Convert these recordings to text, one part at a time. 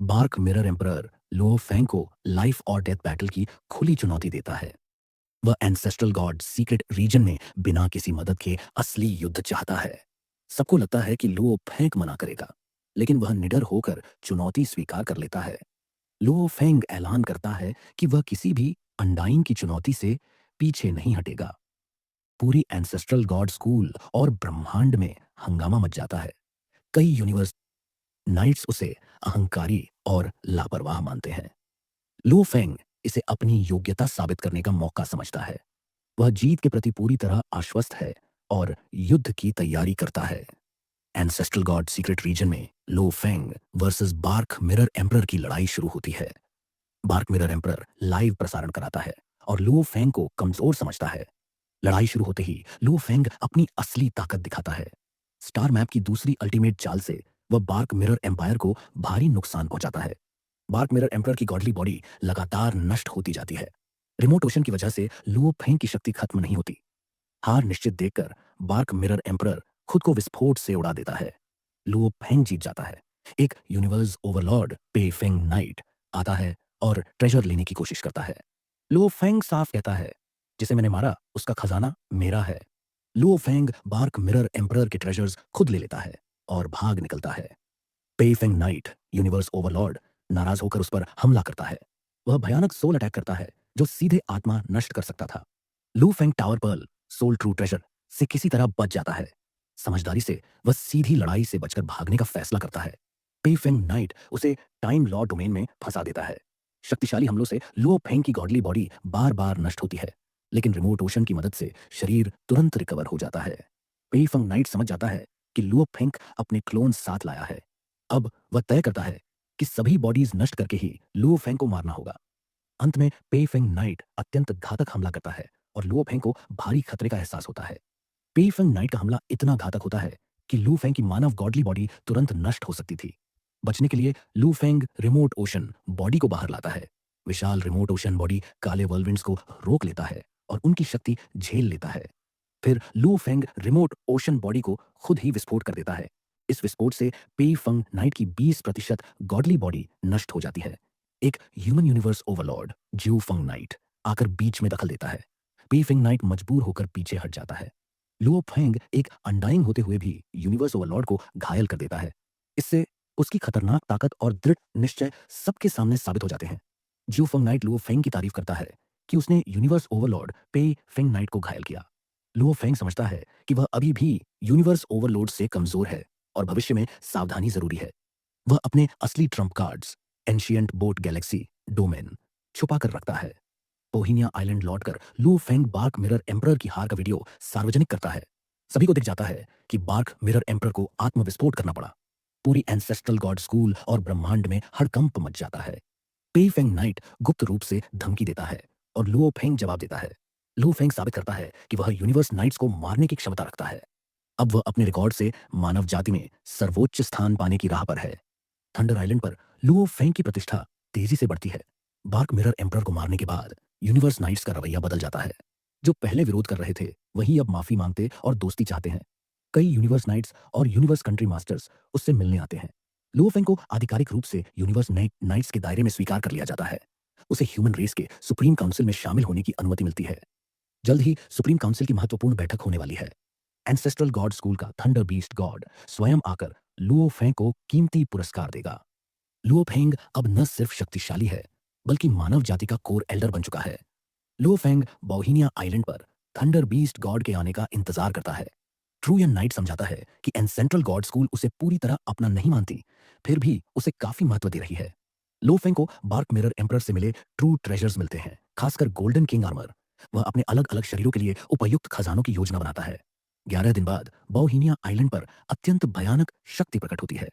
Bark mirror emperor लो Feng को life और death battle की खुली चुनौती देता है। वह एंसेस्ट्रल गॉड सीक्रेट रीजन में बिना किसी मदद के असली युद्ध चाहता है। सबको लगता है कि लो फेंग मना करेगा, लेकिन वह निडर होकर चुनौती स्वीकार कर लेता है। लो फेंग ऐलान करता है कि वह किसी भी अनडाइन की चुनौती से पीछे नहीं हटेगा। पूरी एंसेस्ट्रल गॉड स्कूल और ब्रह्मांड में हंगामा मच जाता है। कई यूनिवर्स नाइट्स उसे अहंकारी और लापरवाह मानते हैं। लो फेंग इसे अपनी योग्यता साबित करने का मौका समझता है। वह जीत के प्रति पूरी तरह आश्वस्त है और युद्ध की तैयारी करता है। एंसेस्ट्रल गॉड सीक्रेट रीजन में Luo Feng versus bark mirror emperor की लड़ाई शुरू होती है। बार्क मिरर एम्परर लाइव प्रसारण कराता है और लो फेंग को कमजोर समझता है। लड़ाई शुरू होते ही लो फेंग अपनी असली ताकत दिखाता है। स्टार मैप की दूसरी अल्टीमेट चाल से वह बार्क मिरर एम्पायर को भारी नुकसान पहुंचाता है। बार्क मिरर एम्परर की गॉडली बॉडी लगातार नष्ट होती जाती है। रिमोट ओशन की वजह से लुओ फेंग की शक्ति खत्म नहीं होती। हार निश्चित देखकर बार्क मिरर एम्परर खुद को विस्फोट से उड़ा देता है। लुओ फेंग जीत जाता है। एक यूनिवर्स ओवरलॉर्ड पे फेंग नाइट आता है और ट्रेजर लेने की कोशिश करता है। लुओ फेंग साफ कहता है, जिसे मैंने मारा उसका खजाना मेरा है। Luo Feng bark mirror emperor के ट्रेजर्स खुद ले लेता है और भाग निकलता है। पे फेंग नाइट यूनिवर्स ओवरलॉर्ड नाराज होकर उस पर हमला करता है। वह भयानक सोल अटैक करता है जो सीधे आत्मा नष्ट कर सकता था। Lu Feng tower pearl soul true treasure से किसी तरह बच जाता है। समझदारी से वह सीधी लड़ाई से बचकर भागने का फैसला करता है। पे फेंग नाइट उसे टाइम लॉ डोमेन में फंसा देता है। शक्तिशाली हमलों से लुओ फेंग की गॉडली बॉडी बार बार नष्ट होती है, लेकिन रिमोट ओशन की मदद से शरीर तुरंत रिकवर हो जाता है। पे फेंग नाइट समझ जाता है कि लुओ फेंग अपने क्लोन साथ लाया है। अब वह तय करता है कि सभी बॉडीज नष्ट करके ही लुओ फेंग को मारना होगा। अंत में पे फेंग नाइट अत्यंत घातक हमला करता है और लुओ फेंग को भारी खतरे का एहसास होता है। पे फेंग नाइट का हमला इतना घातक होता है कि लू फेंग की मानव गॉडली बॉडी तुरंत नष्ट हो सकती थी। बचने के लिए लू फेंग रिमोट ओशन बॉडी को बाहर लाता है। विशाल रिमोट ओशन बॉडी काले वर्लविंड्स को रोक लेता है और उनकी शक्ति झेल लेता है। फिर लू फेंग रिमोट ओशन बॉडी को खुद ही विस्फोट कर देता है। इस विस्फोट से पे फंग नाइट की 20% गॉडली बॉडी नष्ट हो जाती है। एक ह्यूमन यूनिवर्स ओवरलॉर्ड ज्यू फंग नाइट आकर बीच में दखल देता है। पे फेंग नाइट मजबूर होकर पीछे हट जाता है। लुओ फेंग एक अनडाइंग होते हुए भी यूनिवर्स ओवरलॉर्ड को घायल कर देता है। इससे उसकी खतरनाक ताकत और दृढ़ निश्चय सबके सामने साबित हो जाते हैं। ज्यू फंग नाइट लुओ फेंग की तारीफ करता है कि उसने यूनिवर्स ओवरलॉर्ड पे फेंग नाइट को घायल किया। लुओ फेंग समझता है कि वह अभी भी यूनिवर्स ओवरलोड से कमजोर है और भविष्य में सावधानी जरूरी है। वह अपने असली Trump cards ancient boat Galaxy domain छुपा कर रखता है। बोहिनिया आइलैंड लौटकर लू फेंग बार्क मिरर एम्परर की हार का वीडियो सार्वजनिक करता है। सभी को दिख जाता है कि बार्क मिरर एम्परर को आत्मविस्फोट करना पड़ा। पूरी एंसेस्ट्रल गॉड स्कूल और ब्रह्मांड में हड़कंप मच जाता है। पे फेंग नाइट गुप्त रूप से धमकी देता है और लुओ फेंग जवाब देता है। लुओ फेंग साबित करता है कि वह यूनिवर्स नाइट्स को मारने की क्षमता रखता है। अब वह अपने रिकॉर्ड से मानव जाति में सर्वोच्च स्थान पाने की राह पर है। थंडर आइलैंड पर लुओ फेंग की प्रतिष्ठा तेजी से बढ़ती है। बार्क मिरर एम्परर को मारने के बाद यूनिवर्स नाइट्स का रवैया बदल जाता है। जो पहले विरोध कर रहे थे वही अब माफी मांगते और दोस्ती चाहते हैं। कई यूनिवर्स नाइट्स और यूनिवर्स कंट्री मास्टर्स उससे मिलने आते हैं। लुओ फेंग को आधिकारिक रूप से यूनिवर्स नाइट्स के दायरे में स्वीकार कर लिया जाता है। उसे ह्यूमन रेस के सुप्रीम काउंसिल में शामिल होने की अनुमति मिलती है। जल्द ही सुप्रीम काउंसिल की महत्वपूर्ण बैठक होने वाली है। एंसेस्ट्रल गॉड स्कूल का थंडर बीस्ट गॉड स्वयं आकर लुओ फेंग को कीमती पुरस्कार देगा। लुओ फेंग अब न सिर्फ शक्तिशाली है, बल्कि मानव जाति का कोर एल्डर बन चुका है। लुओ फेंग बोहिनिया आइलैंड पर थंडर बीस्ट गॉड के आने का इंतजार करता है। ट्रूयन नाइट समझाता है कि एंसेंट्रल गॉड स्कूल उसे पूरी तरह अपना नहीं मानती, फिर भी उसे काफी महत्व दे रही है। लो फेंग को बार्क मिरर एम्परर से मिले ट्रू ट्रेजर्स मिलते हैं, खासकर गोल्डन किंग आर्मर। वह अपने अलग अलग शरीरों के लिए उपयुक्त खजानों की योजना बनाता है। 11 दिन बाद बोहिनिया आइलैंड पर अत्यंत भयानक शक्ति प्रकट होती है।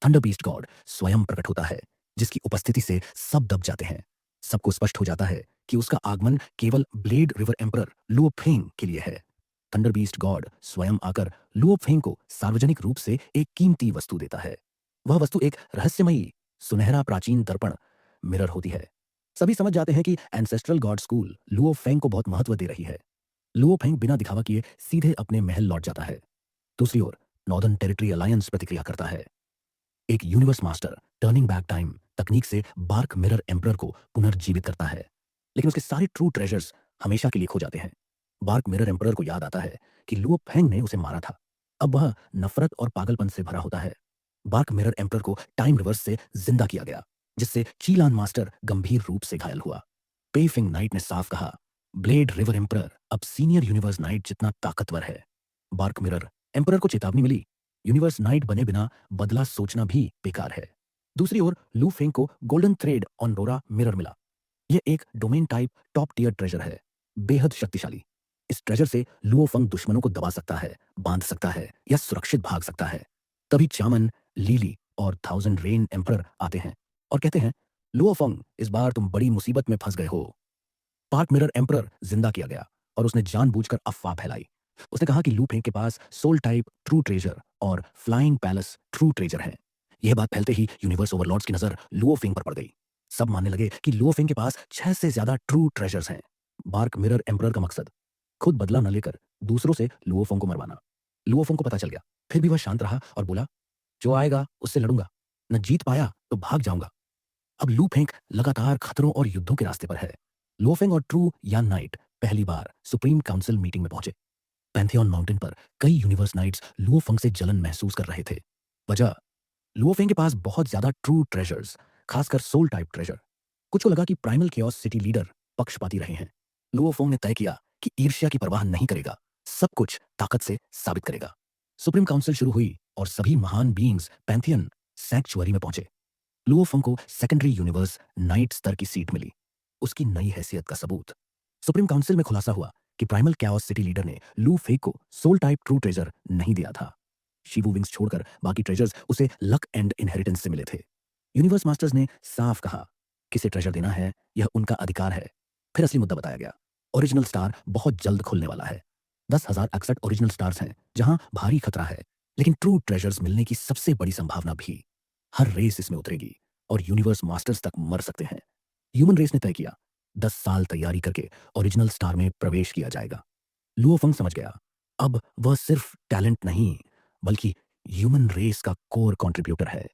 थंडर बीस्ट गॉड स्वयं प्रकट होता है, जिसकी उपस्थिति से सब दब जाते हैं। सबको स्पष्ट हो जाता है कि उसका आगमन केवल blade river emperor Luo Feng के लिए है। थंडर बीस्ट गॉड स्वयं आकर लुओ फेंग को सार्वजनिक रूप से एक कीमती वस्तु देता है। वह वस्तु एक रहस्यमयी सुनहरा प्राचीन दर्पण मिरर होती है। सभी समझ जाते हैं कि ancestral God school Luo Feng को बहुत महत्व दे रही है। लुओ फेंग बिना दिखावा किए सीधे अपने महल लौट जाता है। दूसरी ओर नॉर्दर्न टेरिटरी अलायंस प्रतिक्रिया करता है। एक universe master turning back time तक तकनीक से बार्क मिरर एम्परर को पुनर्जीवित करता है, लेकिन उसके सारे ट्रू ट्रेजर्स हमेशा के लिए खो जाते हैं। बार्क मिरर एम्परर को याद आता है कि लुओ फेंग ने उसे मारा था। अब वह नफरत और पागलपन से भरा होता है। बार्क मिरर एम्परर को टाइम रिवर्स से जिंदा किया गया, जिससे चीलान मास्टर गंभीर रूप से घायल हुआ। पेइफिंग नाइट ने साफ कहा, ब्लेड रिवर एम्परर अब सीनियर यूनिवर्स नाइट जितना ताकतवर है। बार्क मिरर एम्परर को चेतावनी मिली, यूनिवर्स नाइट बने बिना बदला सोचना भी बेकार है। दूसरी ओर लू फेंग को golden thread aurora mirror मिला। यह एक domain type top tier treasure है, बेहद शक्तिशाली। इस ट्रेजर से लुओ फंग दुश्मनों को दबा सकता है, बांध सकता है या सुरक्षित भाग सकता है। तभी चामन, लीली और थाउजेंड रेन एम्परर आते हैं और कहते हैं, लुओ फंग इस बार तुम बड़ी मुसीबत में फंस गए हो। पार्क मिरर एम्परर जिंदा किया गया और उसने जानबूझकर अफवाह फैलाई। उसने कहा कि लू फेंग के पास सोल टाइप ट्रू ट्रेजर और फ्लाइंग पैलेस ट्रू ट्रेजर है। यह बात फैलते ही यूनिवर्स ओवरलॉर्ड्स की नजर लुओ फेंग पर पड़ गई। सब मानने लगे कि लुओ फेंग के पास 6 से ज्यादा ट्रू ट्रेजर्स हैं। बार्क मिरर एम्परर का मकसद खुद बदला न लेकर दूसरों से लुओ फेंग को मरवाना। लुओ फेंग को पता चल गया, फिर भी वह शांत रहा और बोला, जो आएगा उससे लड़ूंगा, न जीत पाया तो भाग जाऊंगा। अब लू फेंग लगातार खतरों और युद्धों के रास्ते पर है। लोफेंग और ट्रू यान नाइट पहली बार सुप्रीम काउंसिल मीटिंग में पहुंचे। पैंथियन माउंटेन पर कई यूनिवर्स नाइट्स लुओफंग से जलन महसूस कर रहे थे। वजह, लुओफेंग के पास बहुत ज्यादा ट्रू ट्रेजर्स, खासकर सोल टाइप ट्रेजर। कुछ को लगा कि प्राइमल केओस सिटी लीडर पक्षपाती रहे हैं। लुओफोंग ने तय किया कि ईर्ष्या की परवाह नहीं करेगा, सब कुछ ताकत से साबित करेगा। सुप्रीम काउंसिल शुरू हुई और सभी महान बीइंग्स पैंथियन सैंक्चुअरी में पहुंचे। लुओफंग को सेकेंडरी यूनिवर्स नाइट स्तर की सीट मिली, उसकी नई हैसियत का सबूत। सुप्रीम काउंसिल में खुलासा हुआ कि प्राइमल कैओस सिटी लीडर ने लू फेक को सोल टाइप ट्रू ट्रेजर नहीं दिया था। शिवू विंग्स छोड़कर बाकी ट्रेजर्स उसे लक एंड इनहेरिटेंस से मिले थे। यूनिवर्स मास्टर्स ने साफ कहा, किसे ट्रेजर देना है यह उनका अधिकार है। फिर असली मुद्दा बताया गया, ओरिजिनल स्टार बहुत जल्द खुलने वाला है। 10,061 ओरिजिनल स्टार्स हैं जहां भारी खतरा है, लेकिन ट्रू ट्रेजर्स मिलने की सबसे बड़ी संभावना भी। हर रेस इसमें उतरेगी और यूनिवर्स मास्टर्स तक मर सकते हैं। ह्यूमन रेस ने तय किया, 10 साल तैयारी करके ओरिजिनल स्टार में प्रवेश किया जाएगा। लुओफंग समझ गया, अब वह सिर्फ टैलेंट नहीं बल्कि ह्यूमन रेस का कोर कंट्रीब्यूटर है।